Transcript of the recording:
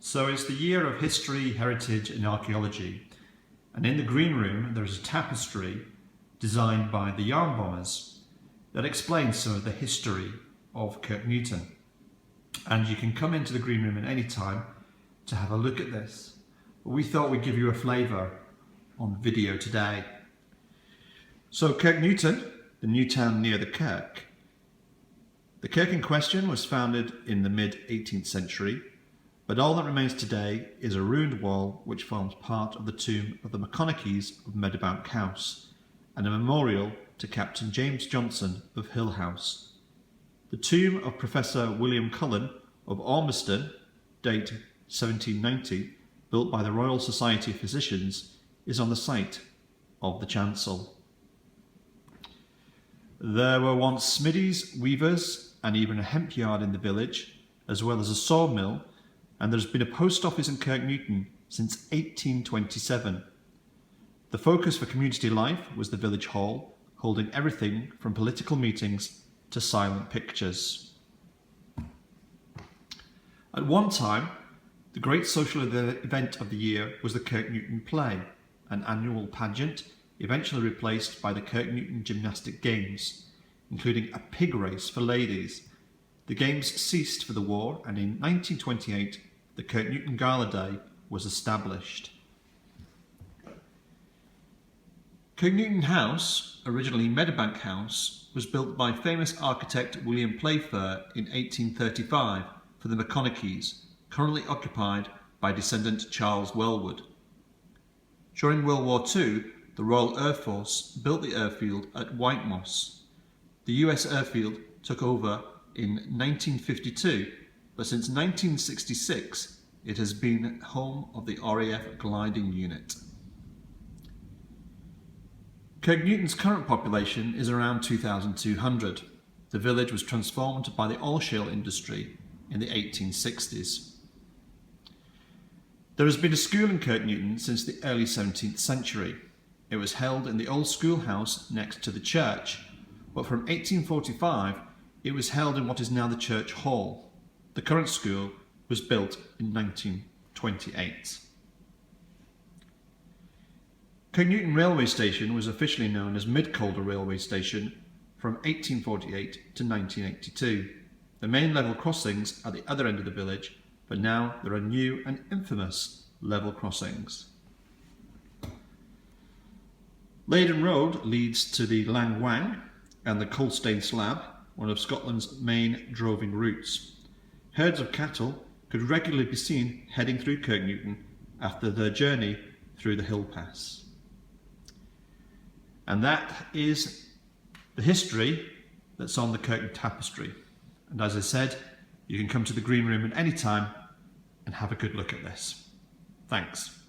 So it's the year of history, heritage and archaeology, and in the Green Room there is a tapestry designed by the Yarnbombers that explains some of the history of Kirknewton. And you can come into the Green Room at any time to have a look at this. But we thought we'd give you a flavour on video today. So Kirknewton, the new town near the Kirk. The Kirk in question was founded in the mid-18th century, but all that remains today is a ruined wall which forms part of the tomb of the McConaughey's of Meadowbank House and a memorial to Captain James Johnson of Hill House. The tomb of Professor William Cullen of Ormiston, date 1790, built by the Royal Society of Physicians, is on the site of the chancel. There were once smithies, weavers and even a hemp yard in the village, as well as a sawmill, and there's been a post office in Kirknewton since 1827. The focus for community life was the village hall, holding everything from political meetings to silent pictures. At one time, the great social event of the year was the Kirknewton Play, an annual pageant eventually replaced by the Kirknewton Gymnastic Games, including a pig race for ladies. The games ceased for the war, and in 1928 the Kirknewton Gala Day was established. Kirknewton House, originally Meadowbank House, was built by famous architect William Playfair in 1835 for the McConaughey's, currently occupied by descendant Charles Wellwood. During World War II, the Royal Air Force built the airfield at Whitemoss. The US airfield took over in 1952, but since 1966 it has been home of the RAF Gliding Unit. Kirknewton's current population is around 2,200. The village was transformed by the oil shale industry in the 1860s. There has been a school in Kirknewton since the early 17th century. It was held in the old schoolhouse next to the church, but from 1845 it was held in what is now the church hall. The current school was built in 1928. Kirknewton Railway Station was officially known as Mid-Calder Railway Station from 1848 to 1982. The main level crossings at the other end of the village, but now there are new and infamous level crossings. Leyden Road leads to the Lang Wang and the Coldstane Slab, one of Scotland's main droving routes. Herds of cattle could regularly be seen heading through Kirknewton after their journey through the hill pass. And that is the history that's on the Kirknewton Tapestry. And as I said, you can come to the Green Room at any time and have a good look at this. Thanks.